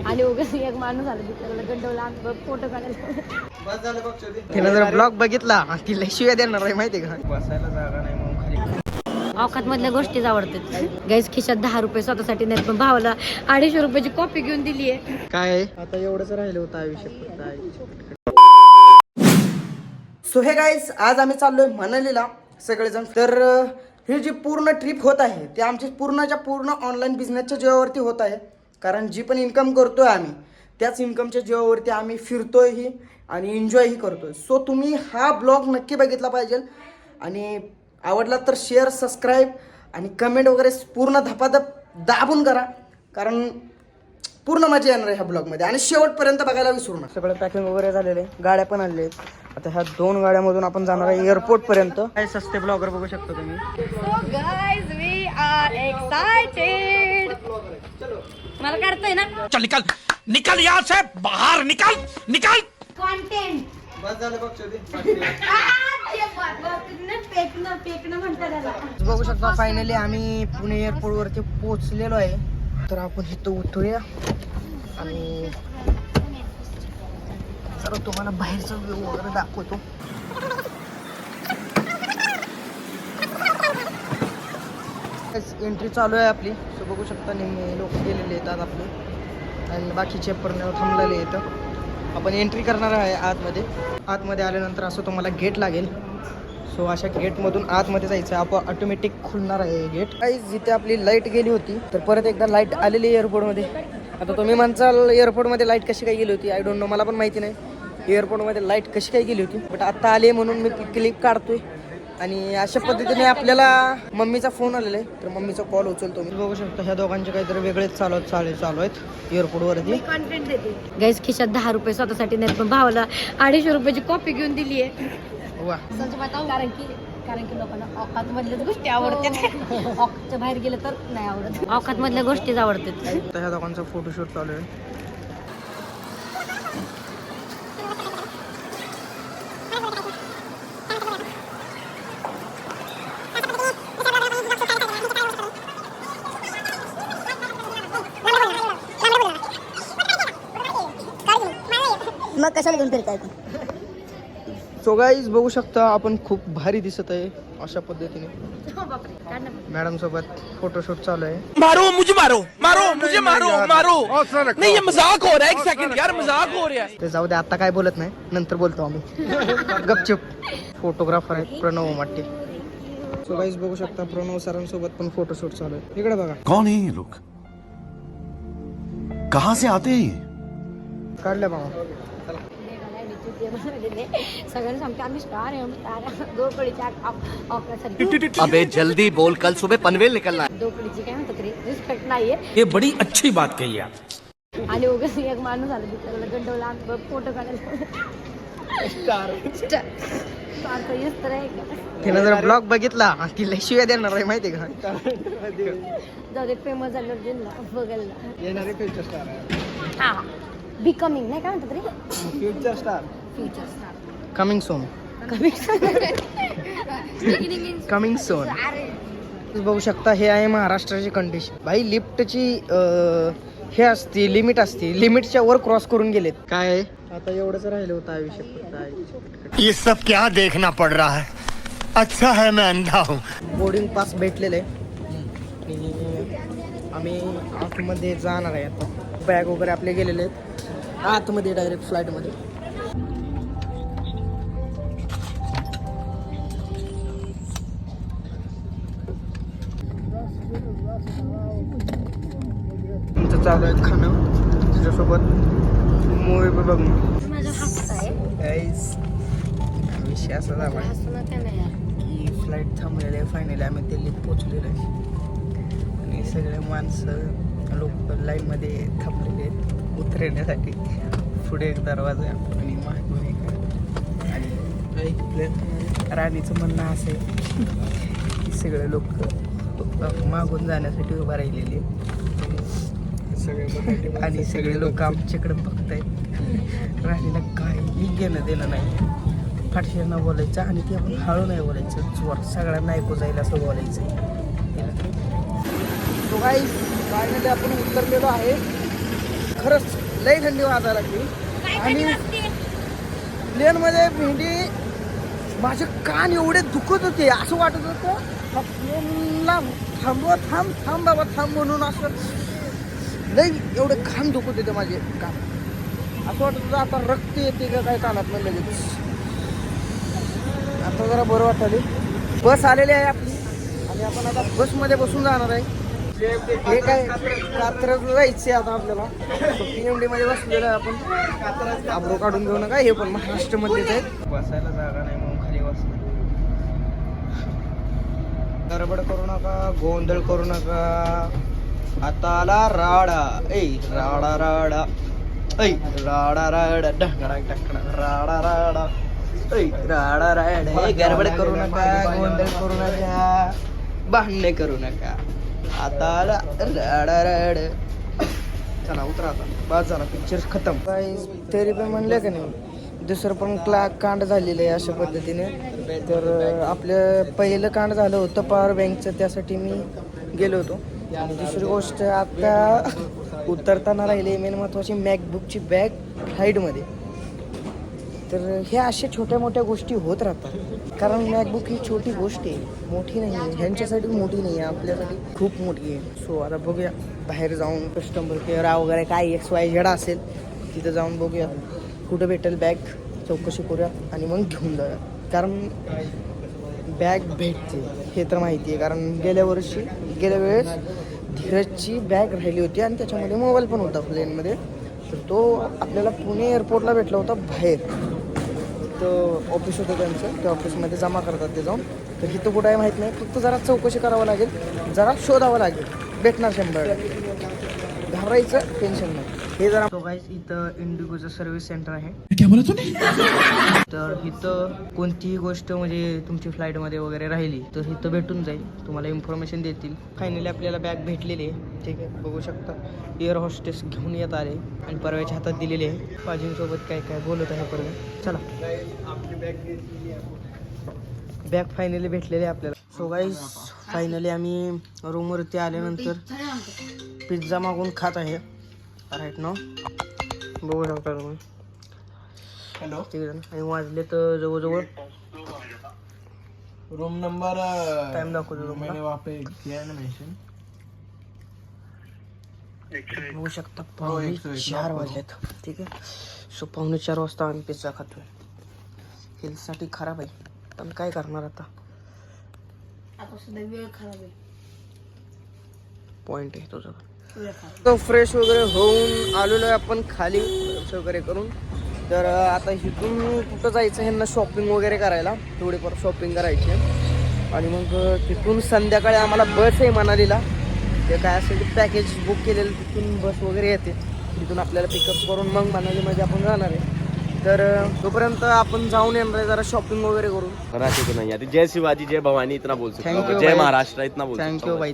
आणि उगाच एक माणूस आला तिकडे गंडवला फोटो काढायला. तिला जर ब्लॉग बघितला तिला शिव्या देणार आहे माहितीये का. बसायला जागा नाही म्हणून खाली. औकात मधल्या गोष्टीच आवडतात. गाईस खिशात 10 रुपये स्वतःसाठी नाही पण भावाला 250 रुपयाची कॉफी घेऊन दिली आहे. काय आता एवढंच राहिलं होतं आयुष्यात. सो हे गाईस आज आम्ही चाललोय मनालीला सगळेजण. तर ही जी पूर्ण ट्रिप होत आहे ती आमची पूर्णच्या पूर्ण ऑनलाईन बिझनेसच्या जीवावरती होत आहे. कारण जी पण इन्कम करतोय आम्ही त्याच इन्कमच्या जीवावरती आम्ही फिरतोयही आणि एन्जॉयही करतोय. सो तुम्ही हा ब्लॉग नक्की बघितला पाहिजे आणि आवडला तर शेअर, सबस्क्राईब आणि कमेंट वगैरे पूर्ण धपाधप दाबून करा. कारण पूर्ण मजा येणार आहे ह्या ब्लॉगमध्ये आणि शेवटपर्यंत बघायला विसरू नका. सगळं पॅकिंग वगैरे झालेलं आहे, गाड्या पण आणल्या आहेत. आता ह्या 2 गाड्यामधून आपण जाणार आहे एअरपोर्ट पर्यंत. काय सस्ते ब्लॉगर बघू शकता तुम्ही. So guys, we are excited. मला काढतोय ना. चल निकल निकल यहाँ से बाहर निकल निकल. कंटेंट बस झालं बघ पेकणं म्हणतात त्याला. बघू शकता फायनली आम्ही पुणे एअरपोर्ट वरती पोहोचलेलो आहे. तर आपण इथं उतरूया आणि जरा तुम्हाला बाहेरचा व्ह्यू वगैरे दाखवतो. एंट्री चालू आहे आपली. सो बघू शकता नेहमी लोक गेलेले येतात आपले आणि बाकीचे पूर्ण थांबलेले येतं. आपण एंट्री करणार आहे आतमध्ये आल्यानंतर असं तुम्हाला गेट लागेल. सो अशा गेटमधून आतमध्ये जायचं. आपण ऑटोमॅटिक खुलणार आहे गेट. काही जिथे आपली लाईट गेली होती तर परत एकदा लाईट आलेली एअरपोर्टमध्ये. आता तुम्ही म्हणसाल एअरपोर्टमध्ये लाईट कशी काय गेली होती. आय डोंट नो, मला पण माहिती नाही एअरपोर्टमध्ये लाईट कशी काय गेली होती. बट आता आली म्हणून मी क्लिक काढतोय आणि अशा पद्धतीने आपल्याला मम्मीचा फोन आलेला आहे तर मम्मीचा कॉल उचलतो मी. बघू शकता ह्या दोघांचे काहीतरी वेगळेच चालू आहेत एअरपोर्टवरती. कंटेंट देते. गाईस खिशात 10 रुपये स्वतःसाठी नाही पण भावाला 250 रुपयाची कॉफी घेऊन दिली आहे. वा कारण की लोकांना औकात मधल्याच गोष्टी आवडतात. औकातच्या बाहेर गेलं तर नाही आवडत. औकात मधल्या गोष्टीच आवडतात. तर ह्या दोघांचा फोटोशूट चालू आहे. मग कशाला घेऊन फिरताय? सो गाईज बघू शकता आपण खूप भारी दिसत आहे अशा पद्धतीने. मॅडम सोबत फोटोशूट चालू आहे. मारो मुझे मारो नहीं ये मजाक हो रहा है. एक सेकंड यार मजाक हो रहा है. ते जाऊ दे, आता काय बोलत नाही, नंतर बोलतो आम्ही. गपचूप. फोटोग्राफर आहे प्रणव माटे. सो गाईज बघू शकता प्रणव सरांसोबत पण फोटोशूट चालू आहे. इकडे बघा. कौन है ये लोग, कहाँ से आते हैं? काढल्या बाबा. सगळ्यांना सांगते आम्ही स्टार आहे. दोकडीची अबे जल्दी बोल, कल सुबह पनवेल निकलना है. दोकडीची काय म्हणतात रे, रिस्पेक्ट नाहीये. ये बड़ी अच्छी बात कही आप. आणि उगाच एक माणूस आला तिकडे गंडवला फोटो काढायला. स्टार तर येस तर आहे का. तिला जर ब्लॉग बघितला तिला शिव्या देणार आहे माहितीये का. जाऊ दे, फेमस झालं जिल्हा बघायला. येणारे फ्युचर स्टार आहे. हा बिकमिंग नाही काय म्हणतात रे, future star. Future star coming soon. Coming soon. बघू शकता हे आहे महाराष्ट्राची कंडिशन. भाई लिफ्टची हे असते, लिमिट असते, लिमिटच्या वर क्रॉस करून गेलेत. काय आता एवढंच राहिलं होतं आयुष्यात. ये सब क्या देखना पड़ रहा है. अच्छा है मैं अंधा हूँ. बोर्डिंग पास भेटलेलं आहे आणि आम्ही आतमध्ये जाणार आहे. आता बॅग वगैरे आपले गेलेले आहेत आतमध्ये डायरेक्ट फ्लाईटमध्ये. चालू आहेत खाणं तुझ्यासोबत मूवी बघून. माझा हसत आहे. विषय असा झाला हसू नका ना यार. की फ्लाईट थांबलेली आहे. फायनली आम्ही दिल्लीत पोचलेलो आहे आणि सगळे माणसं लोक लाईनमध्ये थांबलेले आहेत उतरण्यासाठी. पुढे एक दरवाजा आणि मागून एक. आणि राणीचं म्हणणं असं आहे की सगळे लोक मागून जाण्यासाठी उभा राहिलेले आणि सगळे लोक आमच्याकडे बघतायत. राणीला काही घेणं देणं नाही. फाटशीर न बोलायचं आणि ते आपण हळू नाही बोलायचं, जोर सगळ्यांना ऐकू जाईल असं बोलायचं. तो काही फायनली आपण उतरलेलो आहे खरंच लई थंडी वाजायला लागली. आणि प्लेनमध्ये भेंडी माझे कान एवढे दुखत होते, असं वाटत होतं हा प्लेनला थांब बाबा थांब म्हणून. असं लई एवढे कान दुखत होते माझे कान. असं वाटत होतं आता रक्त येते का काय कानात लगेच. आता जरा बरं वाटले. बस आलेली आहे आपली आणि आपण आता बसमध्ये बसून जाणार आहे. हे काय रात्र जायचे आता आपल्याला. PMD मध्ये बसलेलं आहे आपण. आब्रो काढून घेऊ नका. हे पण महाराष्ट्रामध्येच आहेत. बसायला जागा नाही म्हणून खाली बसलो. गडबड करू नका, गोंधळ करू नका. आता आला राडा. राडा राडा राडा राडा ढकडा ढकडा राडा राडा राडा राडा. गडबड करू नका, गोंधळ करू नका, भांडणे करू नका. आता आला राडा राड. चला उतरा आता. बस झाला पिक्चर खतम. तरी पण म्हणलं का नाही दुसरं पण कांड झालेलं आहे अशा पद्धतीने. तर आपलं पहिलं कांड झालं होतं पॉवर बँकचं, त्यासाठी मी गेलो होतो. आणि दुसरी गोष्ट आता उतरताना राहिली मेन महत्त्वाची मॅकबुकची बॅग फ्लाईटमध्ये. तर ह्या अशा छोट्या मोठ्या गोष्टी होत राहतात. कारण मॅकबुक ही छोटी गोष्ट आहे, मोठी नाही आहे. ह्यांच्यासाठी मोठी नाही आहे, आपल्यासाठी खूप मोठी आहे. सो आता बघूया बाहेर जाऊन कस्टमर केअर वगैरे काय XYZ असेल तिथं जाऊन बघूया कुठं भेटेल बॅग, चौकशी करूया आणि मग घेऊन जाऊया. कारण बॅग भेटते हे तर माहिती आहे. कारण गेल्या वेळेस धीरजची बॅग राहिली होती आणि त्याच्यामध्ये मोबाईल पण होता प्लेनमध्ये. तर तो आपल्याला पुणे एअरपोर्टला भेटला होता बाहेर. तर ऑफिस होतं त्यांचं, त्या ऑफिसमध्ये जमा करतात ते जाऊन. तर इथं कुठं आहे माहीत नाही, फक्त जरा चौकशी करावं लागेल, जरा शोधावं लागेल. भेटणार 100%. घाबरायचं टेन्शन नाही. हे जरा तो गाईस इथं इंडिगोचं सर्व्हिस सेंटर आहे. तर इथं कोणतीही गोष्ट म्हणजे तुमची फ्लाईटमध्ये वगैरे राहिली तर इथं भेटून जाईल, तुम्हाला इन्फॉर्मेशन देतील. फायनली आपल्याला बॅग भेटलेली आहे. ठीक आहे, बघू शकता एअर हॉस्टेस घेऊन येत आले आणि परव्याच्या हातात दिलेली आहे. पाजींसोबत काय काय बोलत आहे परवा. चला बॅग फायनली भेटलेली आहे आपल्याला. सो गाईस फायनली आम्ही रूमवरती आल्यानंतर पिझ्झा मागून खात आहे राईट नाव. बघू शकता तुम्ही. हेलो आणि वाजले तर जवळजवळ रूम नंबर टाइम दाखवतो मैंने तुम्हाला. वहाँ पे किया है ना मेंशन. बघू शकता 4:15 वाजलेत. ठीक आहे. सो 4:15 वाजता आम्ही पिझ्झा खातोय. हेल्थसाठी खराब आहे पण काय करणार आता. वेळ खराब आहे. पॉइंट आहे तुझा. तो फ्रेश वगैरे होऊन आलेलो आहे आपण खाली वगैरे करून. तर आता इथून कुठं जायचं ह्यांना शॉपिंग वगैरे करायला, थोडीफार शॉपिंग करायची. आणि मग तिथून संध्याकाळी आम्हाला बस आहे मनालीला. ते काय असेल ते पॅकेज बुक केलेलं, तिथून बस वगैरे येते. तिथून आपल्याला पिकअप करून मग मनालीमध्ये आपण जाणार आहे. तर तोपर्यंत आपण जाऊन येणार आहे जरा शॉपिंग वगैरे करून. कराची तो नहीं आती. जय शिवाजी जय भवानी इतना बोल सकता हूँ. Thank you जय भाई. महाराष्ट्र इतना बोल सकता हूँ. थँक्यू बाई.